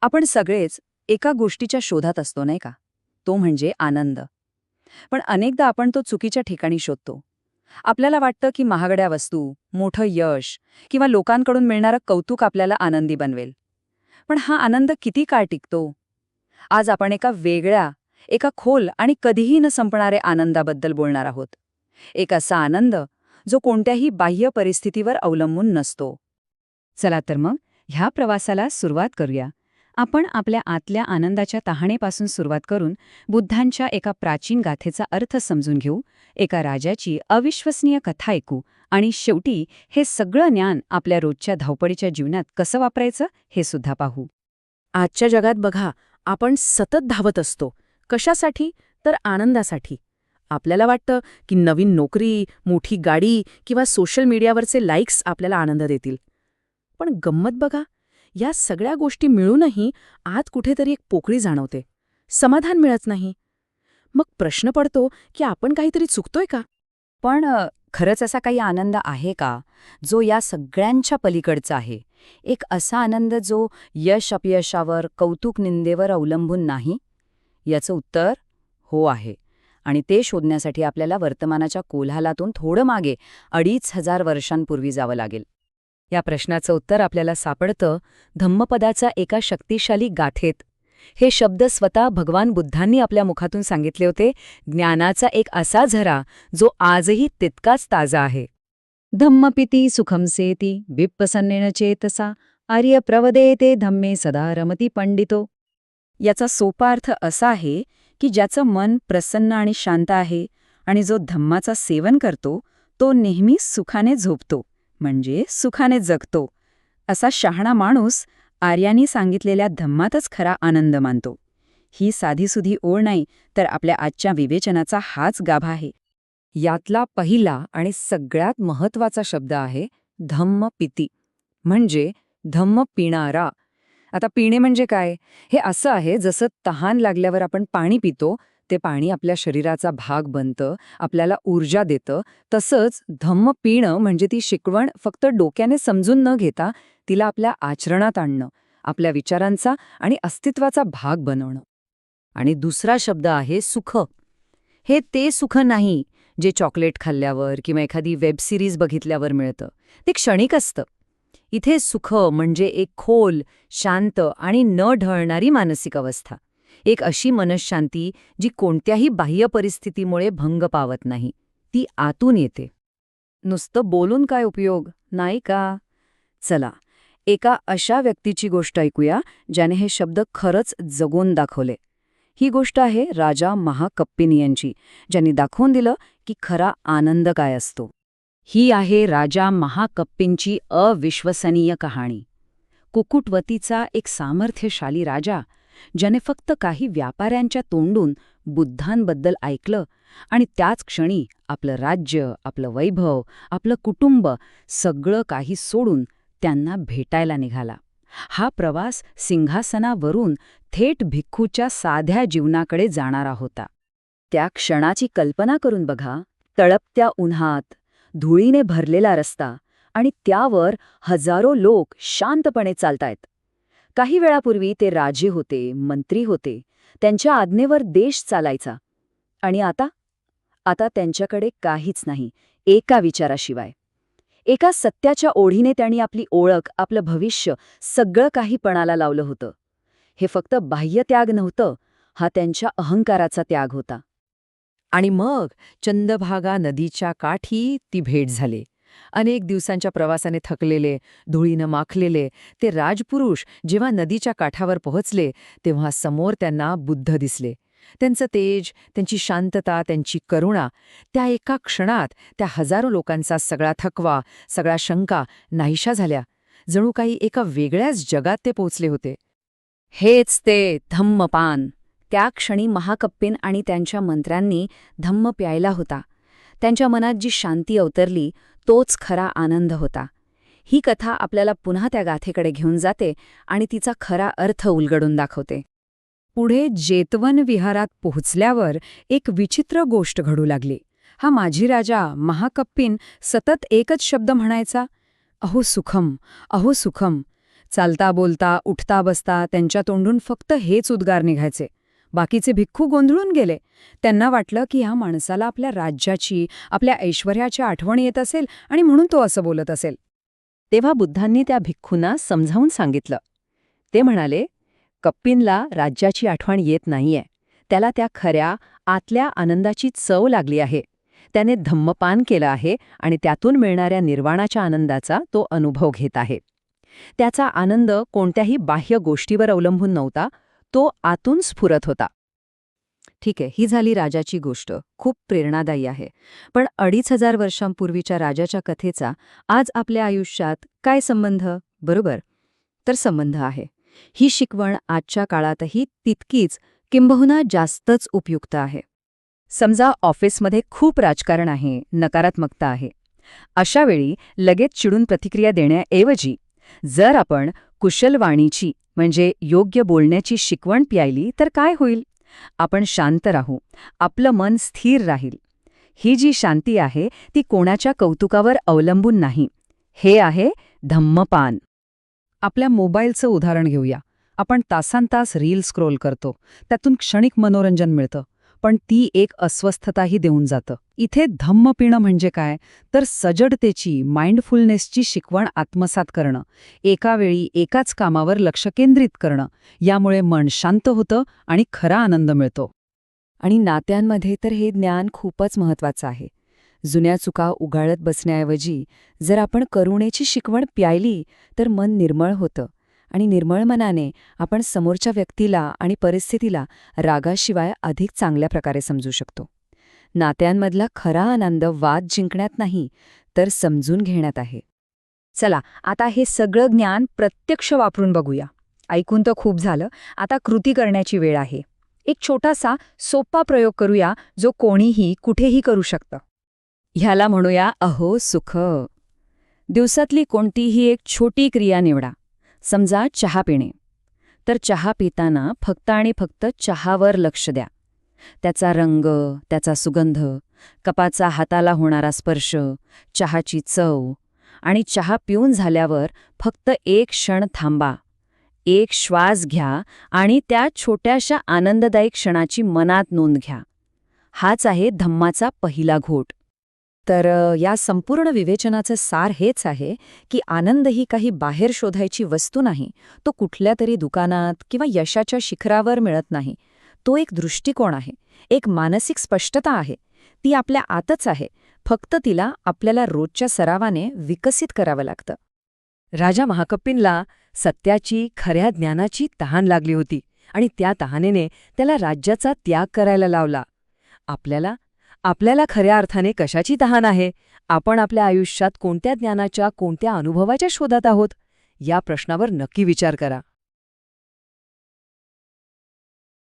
आपण सगळेच एका गोष्टीच्या शोधात असतो नाही का? तो म्हणजे आनंद. पण अनेकदा आपण तो चुकीच्या ठिकाणी शोधतो. आपल्याला वाटतं की महागड्या वस्तू, मोठं यश किंवा लोकांकडून मिळणारं कौतुक आपल्याला आनंदी बनवेल. पण हा आनंद किती काळ टिकतो? आज आपण एका खोल आणि कधीही न संपणाऱ्या आनंदाबद्दल बोलणार आहोत. एक असा आनंद जो कोणत्याही बाह्य परिस्थितीवर अवलंबून नसतो. चला तर मग ह्या प्रवासाला सुरुवात करूया. आपण आपल्या आतल्या आनंदाच्या तहानेपासून सुरुवात करून बुद्धांच्या एका प्राचीन गाथेचा अर्थ समजून घेऊ, एका राजाची अविश्वसनीय कथा ऐकू आणि शेवटी हे सगळं ज्ञान आपल्या रोजच्या धावपळीच्या जीवनात कसं वापरायचं हे सुद्धा पाहू. आजच्या जगात बघा, आपण सतत धावत असतो. कशासाठी? तर आनंदासाठी. आपल्याला वाटतं की नवीन नोकरी, मोठी गाडी किंवा सोशल मीडियावरचे लाईक्स आपल्याला आनंद देतील. पण गंमत बघा, या सगळ्या गोष्टी मिळूनही आत कुठेतरी एक पोकळी जाणवते. समाधान मिळत नाही. मग प्रश्न पडतो की आपण काहीतरी चुकतोय का? पण खरंच असा काही आनंद आहे का जो या सगळ्यांच्या पलीकडचा आहे? एक असा आनंद जो यश अपयशावर, कौतुक निंदेवर अवलंबून नाही? याचं उत्तर हो आहे. आणि ते शोधण्यासाठी आपल्याला वर्तमानाच्या कोलाहलातून थोडं मागे 2500 वर्षांपूर्वी जावं लागेल. या प्रश्नाचं उत्तर आपल्याला सापडतं धम्मपदाच्या एका शक्तिशाली गाथेत. हे शब्द स्वतः भगवान बुद्धांनी आपल्या मुखातून सांगितले होते, ज्ञानाचा एक असा झरा जो आजही तितकाच ताजा आहे. धम्मपिती सुखम सेती विप्रसन्नेन चेतसा आर्य प्रवदेते धम्मे सदा रमती पंडितो. याचा सोपा अर्थ असा आहे की ज्याचं मन प्रसन्न आणि शांत आहे आणि जो धम्माचा सेवन करतो तो नेहमी सुखाने झोपतो, म्हणजे सुखाने जगतो. असा शहाणा माणूस आर्यांनी सांगितलेल्या धम्मातच खरा आनंद मानतो. ही साधीसुधी ओळ नाही, तर आपल्या आजच्या विवेचनाचा हाच गाभा आहे. यातला पहिला आणि सगळ्यात महत्वाचा शब्द आहे धम्मपिती, म्हणजे धम्म पिणारा. आता पिणे म्हणजे काय? हे असं आहे जसं तहान लागल्यावर आपण पाणी पितो, ते पाणी आपल्या शरीराचा भाग बनतं, आपल्याला ऊर्जा देतं. तसंच धम्म पिणं म्हणजे ती शिकवण फक्त डोक्याने समजून न घेता तिला आपल्या आचरणात आणणं, आपल्या विचारांचा आणि अस्तित्वाचा भाग बनवणं. आणि दुसरा शब्द आहे सुख. हे ते सुख नाही जे चॉकलेट खाल्ल्यावर किंवा एखादी वेब सिरीज बघितल्यावर मिळतं. ते क्षणिक असतं. इथे सुख म्हणजे एक खोल, शांत आणि न ढळणारी मानसिक अवस्था. एक अशी मनःशांती जी कोणत्याही बाह्य परिस्थितीमुळे भंग पावत नाही. ती आतून येते. नुसतं बोलून काय उपयोग, नाही का? चला, एका अशा व्यक्तीची गोष्ट ऐकूया ज्याने हे शब्द खरंच जगून दाखवले. ही गोष्ट आहे राजा महाकप्पिन यांची, ज्यांनी दाखवून दिलं की खरा आनंद काय असतो. ही आहे राजा महाकप्पिंची अविश्वसनीय कहाणी. कुकुटवतीचा एक सामर्थ्यशाली राजा, ज्याने फक्त काही व्यापाऱ्यांच्या तोंडून बुद्धांबद्दल ऐकलं आणि त्याच क्षणी आपलं राज्य, आपलं वैभव, आपलं कुटुंब सगळं काही सोडून त्यांना भेटायला निघाला. हा प्रवास सिंहासनावरून थेट भिक्खूच्या साध्या जीवनाकडे जाणारा होता. त्या क्षणाची कल्पना करून बघा. तळपत्या उन्हात, धुळीने भरलेला रस्ता आणि त्यावर हजारो लोक शांतपणे चालतायत. काही वेळापूर्वी ते राजे होते, मंत्री होते, त्यांच्या आज्ञेवर देश चालायचा. आणि आता त्यांच्याकडे काहीच नाही, एका विचाराशिवाय. एका सत्याच्या ओढीने त्यांनी आपली ओळख, आपलं भविष्य, सगळं काही पणाला लावलं होतं. हे फक्त बाह्य त्याग नव्हतं, हा त्यांच्या अहंकाराचा त्याग होता. आणि मग चंद्रभागा नदीच्या काठी ती भेट झाली. अनेक दिवसांच्या प्रवासाने थकलेले, धुळीनं माखलेले ते राजपुरुष जेव्हा नदीच्या काठावर पोहोचले तेव्हा समोर त्यांना बुद्ध दिसले. त्यांचं तेज, त्यांची शांतता, त्यांची करुणा, त्या एका क्षणात त्या हजारो लोकांचा सगळा थकवा, सगळा शंका नाहीशा झाल्या. जणू काही एका वेगळ्याच जगात ते पोचले होते. हेच ते धम्मपान. त्या क्षणी महाकप्पिन आणि त्यांच्या मंत्र्यांनी धम्म प्यायला होता. त्यांच्या मनात जी शांती अवतरली तोच खरा आनंद होता. ही कथा आपल्याला पुन्हा त्या गाथेकडे घेऊन जाते आणि तिचा खरा अर्थ उलगडून दाखवते. पुढे जेतवन विहारात पोहोचल्यावर एक विचित्र गोष्ट घडू लागली. हा माजी राजा महाकप्पिन सतत एकच शब्द म्हणायचा, अहो सुखम, अहो सुखम. चालता बोलता उठता बसता त्यांच्या तोंडून फक्त हेच उद्गार निघायचे. बाकीचे भिक्खू गोंधळून गेले. त्यांना वाटलं की ह्या माणसाला आपल्या राज्याची, आपल्या ऐश्वर्याची आठवण येत असेल आणि म्हणून तो असं बोलत असेल. तेव्हा बुद्धांनी त्या भिक्खूंना समजावून सांगितलं. ते म्हणाले, कप्पींला राज्याची आठवण येत नाहीये. त्याला त्या खऱ्या, आतल्या आनंदाची चव लागली आहे. त्याने धम्मपान केलं आहे आणि त्यातून मिळणाऱ्या निर्वाणाच्या आनंदाचा तो अनुभव घेत आहे. त्याचा आनंद कोणत्याही बाह्य गोष्टीवर अवलंबून नव्हता, तो आतून स्फुरत होता. ठीक आहे, ही झाली राजाची गोष्ट. खूप प्रेरणादायी आहे. पण 2500 वर्षांपूर्वीच्या राजाच्या कथेचा आज आपल्या आयुष्यात काय संबंध, बरोबर? तर संबंध आहे. ही शिकवण आजच्या काळातही तितकीच किंबहुना जास्तच उपयुक्त आहे. समजा ऑफिसमध्ये खूप राजकारण आहे, नकारात्मकता आहे. अशा वेळी लगेच चिडून प्रतिक्रिया देण्याऐवजी जर आपण कुशल वाणीची म्हणजे योग्य बोलण्याची शिकवण प्यायली तर काय होईल? आपण शांत राहू, आपलं मन स्थिर राहील. ही जी शांती आहे ती कोणाच्या कौतुकावर अवलंबून नाही. हे आहे धम्मपान. आपल्या मोबाईलचं उदाहरण घेऊया. आपण तासांतास रील स्क्रोल करतो, त्यातून क्षणिक मनोरंजन मिळतं, पण ती एक अस्वस्थताही देऊन जातं. इथे धम्म पिणं म्हणजे काय, तर सजडतेची, माइंडफुलनेसची शिकवण आत्मसात करणं, एका वेळी एकाच कामावर लक्ष केंद्रित करणं. यामुळे मन शांत होतं आणि खरा आनंद मिळतो. आणि नात्यांमध्ये तर हे ज्ञान खूपच महत्वाचं आहे. जुन्या चुका उगाळत बसण्याऐवजी जर आपण करुणेची शिकवण प्यायली तर मन निर्मळ होतं. आणि निर्मळ मनाने आपण समोरच्या व्यक्तीला आणि परिस्थितीला रागाशिवाय अधिक चांगल्या प्रकारे समजू शकतो. नात्यांमधला खरा आनंद वाद जिंकण्यात नाही, तर समजून घेण्यात आहे. चला, आता हे सगळं ज्ञान प्रत्यक्ष वापरून बघूया. ऐकून तर खूप झालं, आता कृती करण्याची वेळ आहे. एक छोटासा सोपा प्रयोग करूया, जो कोणीही कुठेही करू शकतं. ह्याला म्हणूया अहो सुख. दिवसातली कोणतीही एक छोटी क्रिया निवडा. समजा चहा पिणे. तर चहा पिताना फक्त आणि फक्त चहावर लक्ष द्या. त्याचा रंग, त्याचा सुगंध, कपाचा हाताला होणारा स्पर्श, चहाची चव. आणि चहा पिऊन झाल्यावर फक्त एक क्षण थांबा. एक श्वास घ्या आणि त्या छोट्याशा आनंददायी क्षणाची मनात नोंद घ्या. हाच आहे धम्माचा पहिला घोट. तर या संपूर्ण विवेचनाचं सार हेच आहे की आनंद ही काही बाहेर शोधायची वस्तू नाही. तो कुठल्या तरी दुकानात किंवा यशाच्या शिखरावर मिळत नाही. तो एक दृष्टिकोन आहे, एक मानसिक स्पष्टता आहे. ती आपल्या आतच आहे, फक्त तिला आपल्याला रोजच्या सरावाने विकसित करावं लागतं. राजा महाकप्पींला सत्याची, खऱ्या ज्ञानाची तहान लागली होती आणि त्या तहानेने त्याला राज्याचा त्याग करायला लावला. आपल्याला खऱ्या अर्थाने कशाची तहान आहे? आपण आपल्या आयुष्यात कोणत्या ज्ञानाच्या, कोणत्या अनुभवाच्या शोधात आहोत? या प्रश्नावर नक्की विचार करा.